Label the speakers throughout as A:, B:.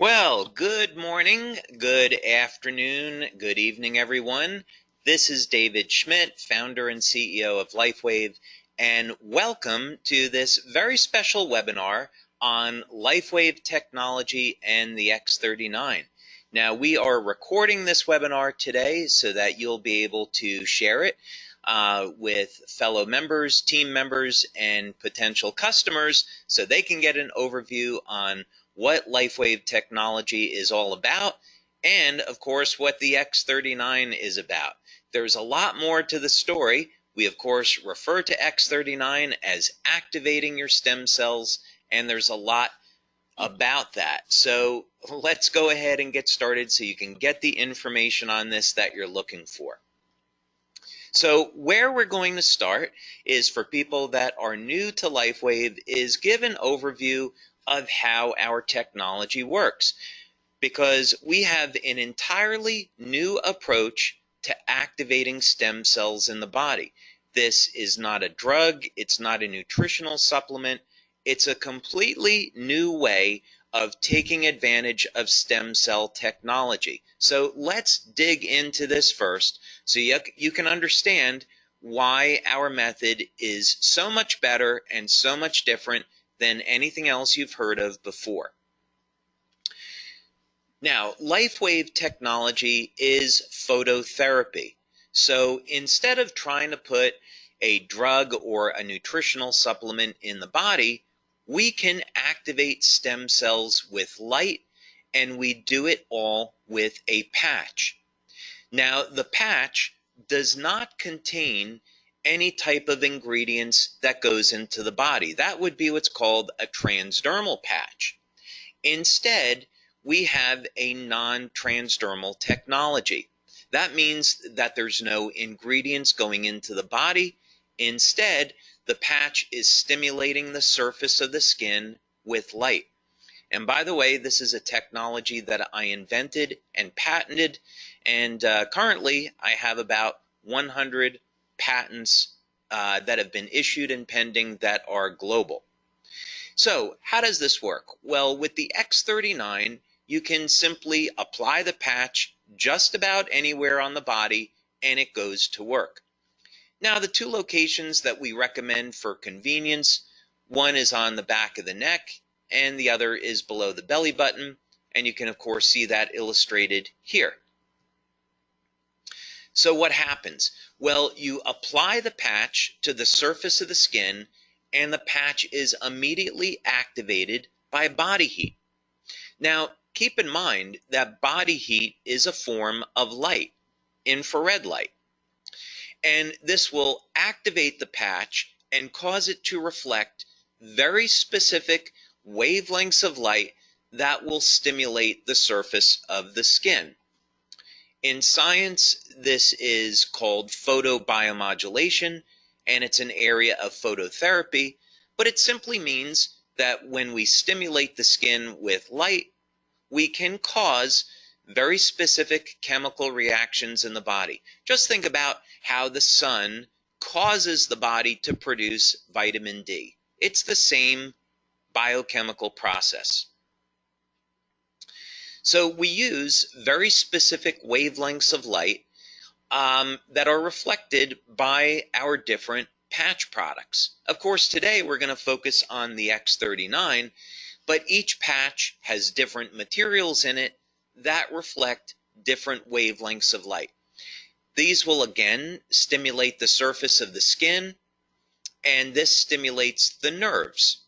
A: Well, good morning, good afternoon, good evening, everyone. This is David Schmidt, founder and CEO of LifeWave, and welcome to this very special webinar on LifeWave technology and the X39. Now, we are recording this webinar today so that you'll be able to share it with fellow members, team members, and potential customers so they can get an overview on what LifeWave technology is all about, and of course what the X39 is about. There's a lot more to the story. We of course refer to X39 as activating your stem cells, and there's a lot about that. So let's go ahead and get started so you can get the information on this that you're looking for. So where we're going to start is for people that are new to LifeWave is give an overview of how our technology works, because we have an entirely new approach to activating stem cells in the body. This is not a drug, it's not a nutritional supplement, it's a completely new way of taking advantage of stem cell technology. So let's dig into this first so you can understand why our method is so much better and so much different than anything else you've heard of before. Now, LifeWave technology is phototherapy. So instead of trying to put a drug or a nutritional supplement in the body, we can activate stem cells with light, and we do it all with a patch. Now, the patch does not contain any type of ingredients that goes into the body. That would be what's called a transdermal patch. Instead, we have a non-transdermal technology. That means that there's no ingredients going into the body. Instead, the patch is stimulating the surface of the skin with light. And by the way, this is a technology that I invented and patented, and currently I have about 100 patents that have been issued and pending that are global. So how does this work? Well, with the X39, you can simply apply the patch just about anywhere on the body and it goes to work. Now, the two locations that we recommend for convenience, one is on the back of the neck and the other is below the belly button, and you can of course see that illustrated here. So what happens? Well, you apply the patch to the surface of the skin and the patch is immediately activated by body heat. Now, keep in mind that body heat is a form of light, infrared light. And this will activate the patch and cause it to reflect very specific wavelengths of light that will stimulate the surface of the skin. In science, this is called photobiomodulation, and it's an area of phototherapy, but it simply means that when we stimulate the skin with light, we can cause very specific chemical reactions in the body. Just think about how the sun causes the body to produce vitamin D. It's the same biochemical process. So we use very specific wavelengths of light that are reflected by our different patch products. Of course, today we're going to focus on the X39, but each patch has different materials in it that reflect different wavelengths of light. These will again stimulate the surface of the skin, and this stimulates the nerves.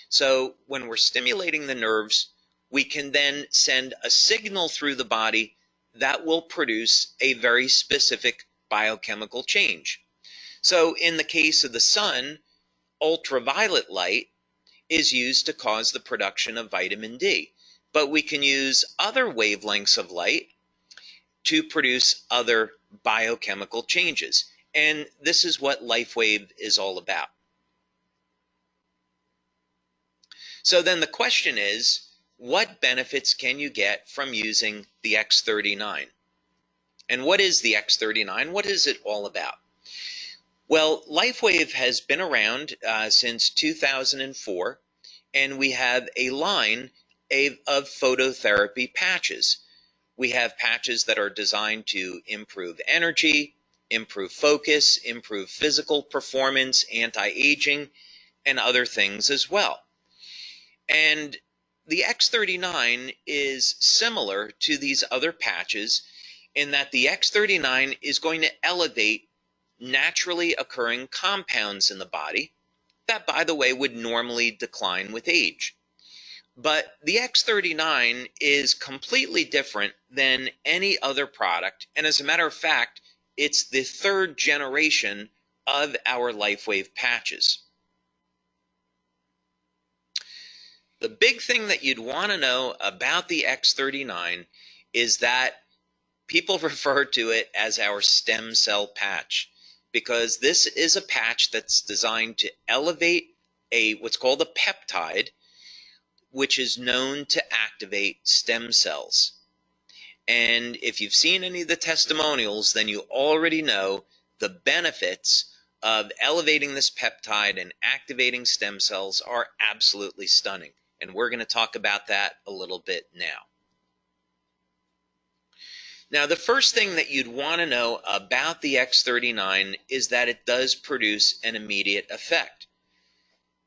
A: So when we're stimulating the nerves, we can then send a signal through the body that will produce a very specific biochemical change. So in the case of the sun, ultraviolet light is used to cause the production of vitamin D. But we can use other wavelengths of light to produce other biochemical changes. And this is what LifeWave is all about. So then the question is, what benefits can you get from using the X39? And what is the X39? What is it all about? Well, LifeWave has been around since 2004, and we have a line of phototherapy patches. We have patches that are designed to improve energy, improve focus, improve physical performance, anti-aging, and other things as well. And the X39 is similar to these other patches in that the X39 is going to elevate naturally occurring compounds in the body that, by the way, would normally decline with age. But the X39 is completely different than any other product, and as a matter of fact, it's the third generation of our LifeWave patches. The big thing that you'd want to know about the X39 is that people refer to it as our stem cell patch, because this is a patch that's designed to elevate what's called a peptide, which is known to activate stem cells. And if you've seen any of the testimonials, then you already know the benefits of elevating this peptide and activating stem cells are absolutely stunning. And we're going to talk about that a little bit now. Now, the first thing that you'd want to know about the X39 is that it does produce an immediate effect.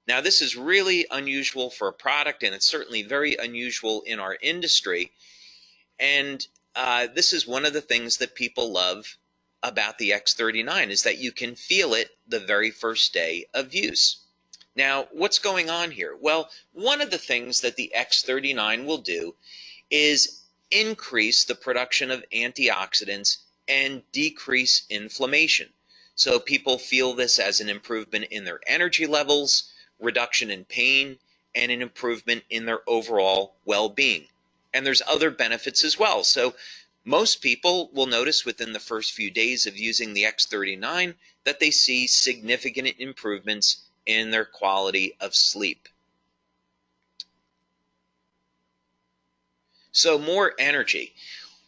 A: Now, this is really unusual for a product, and it's certainly very unusual in our industry. And this is one of the things that people love about the X39 is that you can feel it the very first day of use. Now, what's going on here? Well, one of the things that the X39 will do is increase the production of antioxidants and decrease inflammation. So people feel this as an improvement in their energy levels, reduction in pain, and an improvement in their overall well-being. And there's other benefits as well. So most people will notice within the first few days of using the X39 that they see significant improvements in their quality of sleep. So more energy.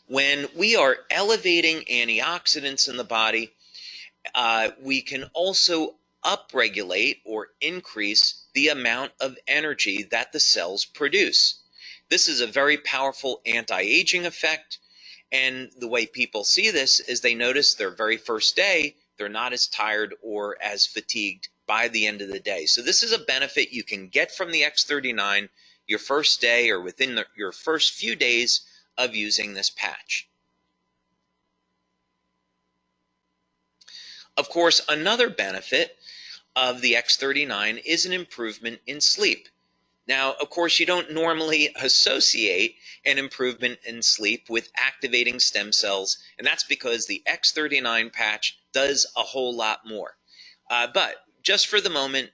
A: When we are elevating antioxidants in the body, we can also upregulate or increase the amount of energy that the cells produce. This is a very powerful anti-aging effect, and the way people see this is they notice their very first day, they're not as tired or as fatigued by the end of the day. So this is a benefit you can get from the X39 your first day or within your first few days of using this patch. Of course, another benefit of the X39 is an improvement in sleep. Now, of course, you don't normally associate an improvement in sleep with activating stem cells, and that's because the X39 patch does a whole lot more. But just for the moment,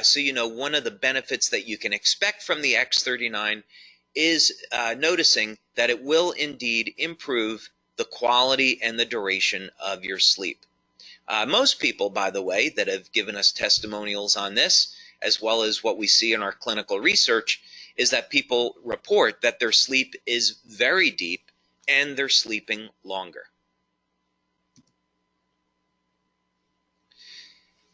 A: so you know, one of the benefits that you can expect from the X39 is noticing that it will indeed improve the quality and the duration of your sleep. Most people, by the way, that have given us testimonials on this, as well as what we see in our clinical research, is that people report that their sleep is very deep and they're sleeping longer.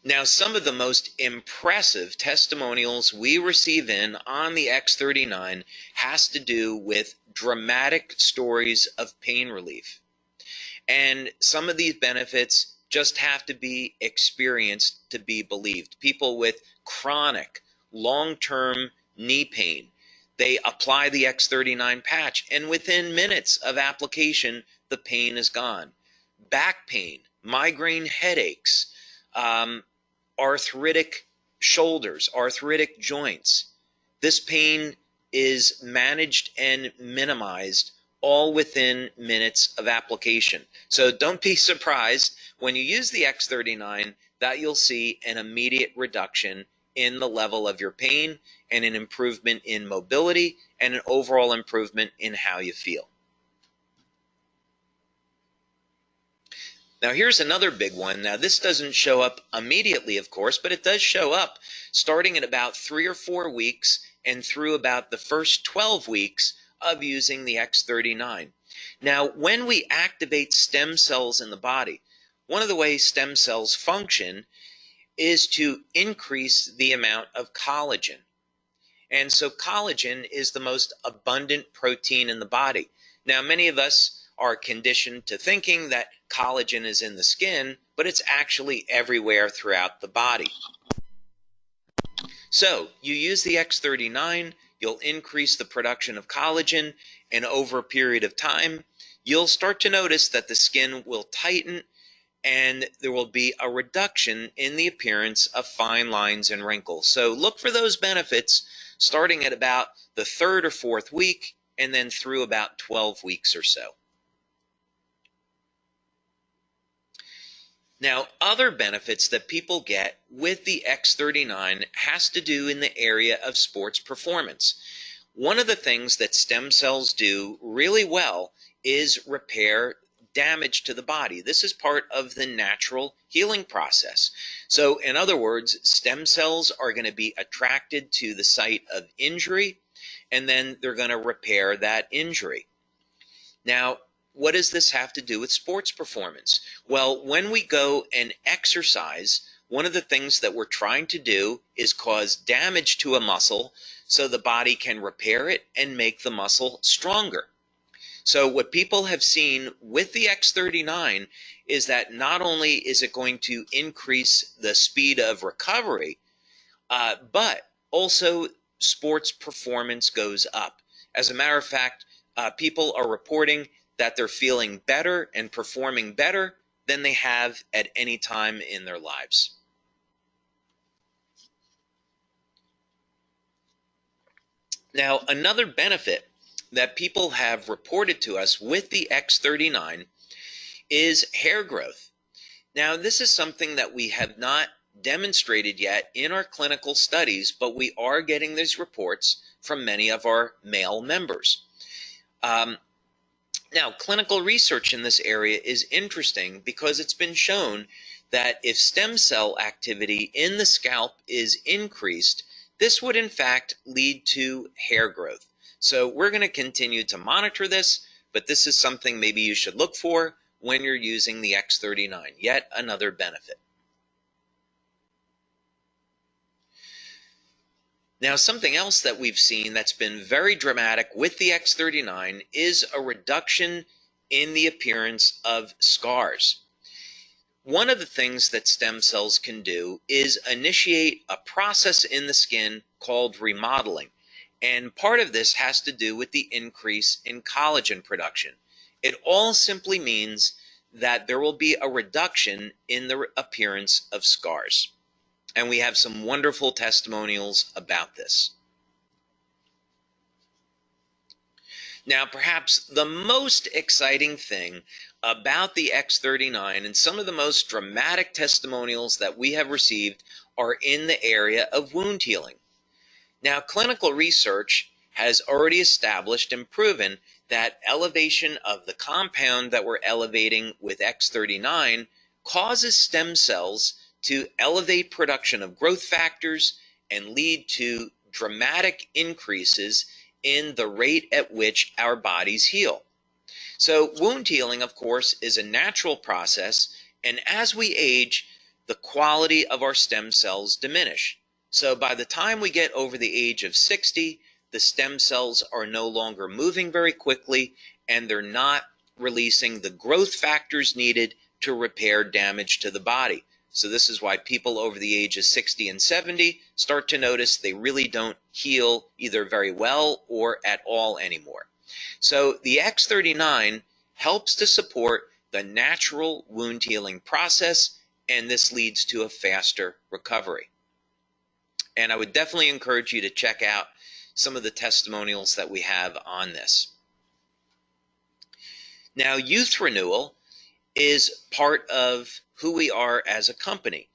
A: Now, some of the most impressive testimonials we receive in on the X39 has to do with dramatic stories of pain relief. And some of these benefits just have to be experienced to be believed. People with chronic, long-term knee pain, they apply the X39 patch, and within minutes of application, the pain is gone. Back pain, migraine headaches, arthritic shoulders, arthritic joints. This pain is managed and minimized all within minutes of application. So don't be surprised when you use the X39 that you'll see an immediate reduction in the level of your pain and an improvement in mobility and an overall improvement in how you feel. Now here's another big one. Now this doesn't show up immediately, of course, but it does show up starting at about 3 or 4 weeks and through about the first 12 weeks of using the X39. Now, when we activate stem cells in the body, one of the ways stem cells function is to increase the amount of collagen. And so collagen is the most abundant protein in the body. Now, many of us are conditioned to thinking that collagen is in the skin, but it's actually everywhere throughout the body. So you use the X39, you'll increase the production of collagen, and over a period of time, you'll start to notice that the skin will tighten and there will be a reduction in the appearance of fine lines and wrinkles. So look for those benefits starting at about the third or fourth week and then through about 12 weeks or so. Now, other benefits that people get with the X39 has to do in the area of sports performance. One of the things that stem cells do really well is repair damage to the body. This is part of the natural healing process. So, in other words, stem cells are going to be attracted to the site of injury, and then they're going to repair that injury. Now, what does this have to do with sports performance? Well, when we go and exercise, one of the things that we're trying to do is cause damage to a muscle so the body can repair it and make the muscle stronger. So what people have seen with the X39 is that not only is it going to increase the speed of recovery, but also sports performance goes up. As a matter of fact, people are reporting that they're feeling better and performing better than they have at any time in their lives. Now, another benefit that people have reported to us with the X39 is hair growth. Now, this is something that we have not demonstrated yet in our clinical studies, but we are getting these reports from many of our male members. Now, clinical research in this area is interesting because it's been shown that if stem cell activity in the scalp is increased, this would in fact lead to hair growth. So we're going to continue to monitor this, but this is something maybe you should look for when you're using the X39, yet another benefit. Now, something else that we've seen that's been very dramatic with the X39 is a reduction in the appearance of scars. One of the things that stem cells can do is initiate a process in the skin called remodeling. And part of this has to do with the increase in collagen production. It all simply means that there will be a reduction in the appearance of scars. And we have some wonderful testimonials about this. Now, perhaps the most exciting thing about the X39 and some of the most dramatic testimonials that we have received are in the area of wound healing. Now, clinical research has already established and proven that elevation of the compound that we're elevating with X39 causes stem cells to elevate production of growth factors and lead to dramatic increases in the rate at which our bodies heal. So wound healing, of course, is a natural process, and as we age, the quality of our stem cells diminish. So by the time we get over the age of 60, the stem cells are no longer moving very quickly, and they're not releasing the growth factors needed to repair damage to the body. So this is why people over the age of 60 and 70 start to notice they really don't heal either very well or at all anymore. So the X39 helps to support the natural wound healing process, and this leads to a faster recovery. And I would definitely encourage you to check out some of the testimonials that we have on this. Now, youth renewal is part of who we are as a company.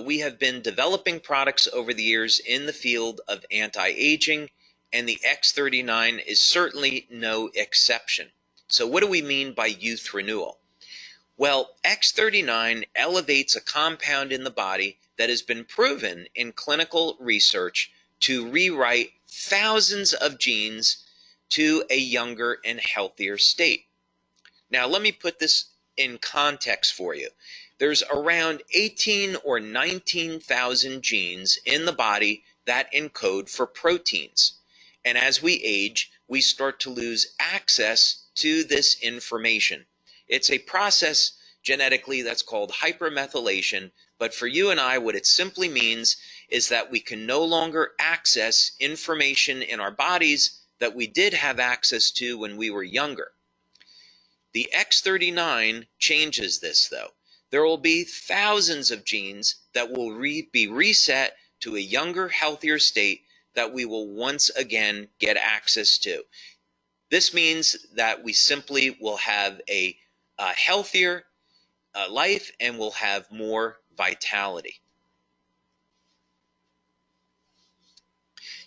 A: We have been developing products over the years in the field of anti-aging, and the X39 is certainly no exception. So what do we mean by youth renewal? Well, X39 elevates a compound in the body that has been proven in clinical research to rewrite thousands of genes to a younger and healthier state. Now, let me put this in context for you. There's around 18 or 19,000 genes in the body that encode for proteins. And as we age, we start to lose access to this information. It's a process genetically that's called hypermethylation, but for you and I, what it simply means is that we can no longer access information in our bodies that we did have access to when we were younger. The X39 changes this, though. There will be thousands of genes that will be reset to a younger, healthier state that we will once again get access to. This means that we simply will have a healthier life and will have more vitality.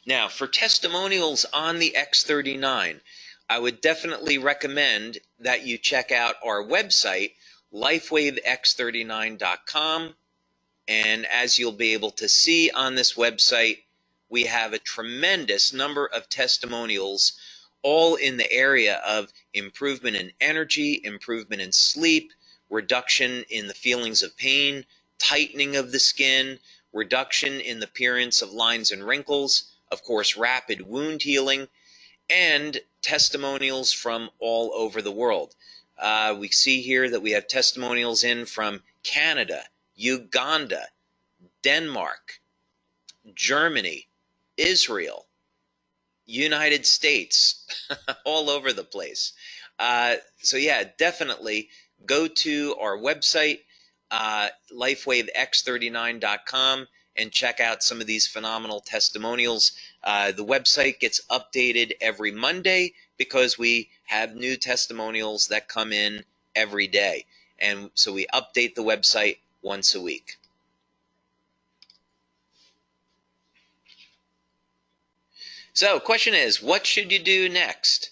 A: Now, for testimonials on the X39, I would definitely recommend that you check out our website, LifeWaveX39.com. And as you'll be able to see on this website, we have a tremendous number of testimonials, all in the area of improvement in energy, improvement in sleep, reduction in the feelings of pain, tightening of the skin, reduction in the appearance of lines and wrinkles, of course, rapid wound healing, and testimonials from all over the world. We see here that we have testimonials in from Canada, Uganda, Denmark, Germany, Israel, United States, all over the place. So yeah, definitely go to our website, LifeWaveX39.com, and check out some of these phenomenal testimonials. The website gets updated every Monday because we have new testimonials that come in every day. And so we update the website once a week. So, question is, what should you do next?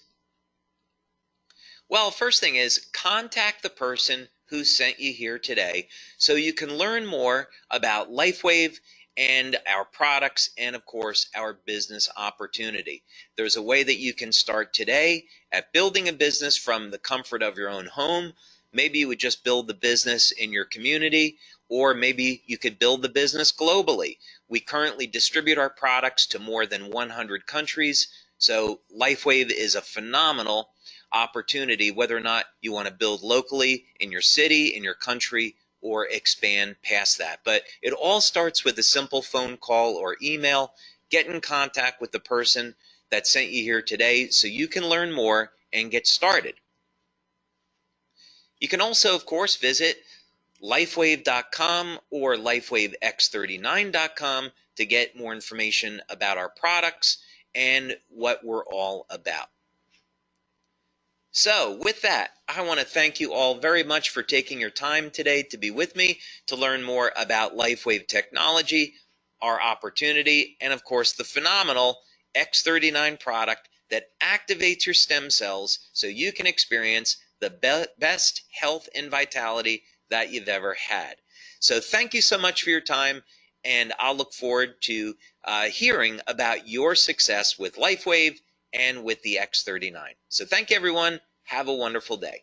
A: Well, first thing is contact the person who sent you here today so you can learn more about LifeWave and our products and, of course, our business opportunity. There's a way that you can start today at building a business from the comfort of your own home. Maybe you would just build the business in your community, or maybe you could build the business globally. We currently distribute our products to more than 100 countries, so LifeWave is a phenomenal opportunity, whether or not you want to build locally in your city, in your country, or expand past that. But it all starts with a simple phone call or email. Get in contact with the person that sent you here today so you can learn more and get started. You can also, of course, visit LifeWave.com or LifeWaveX39.com to get more information about our products and what we're all about. So with that, I want to thank you all very much for taking your time today to be with me to learn more about LifeWave technology, our opportunity, and of course the phenomenal X39 product that activates your stem cells so you can experience the best health and vitality that you've ever had. So thank you so much for your time, and I'll look forward to hearing about your success with LifeWave and with the X39. So thank you, everyone. Have a wonderful day.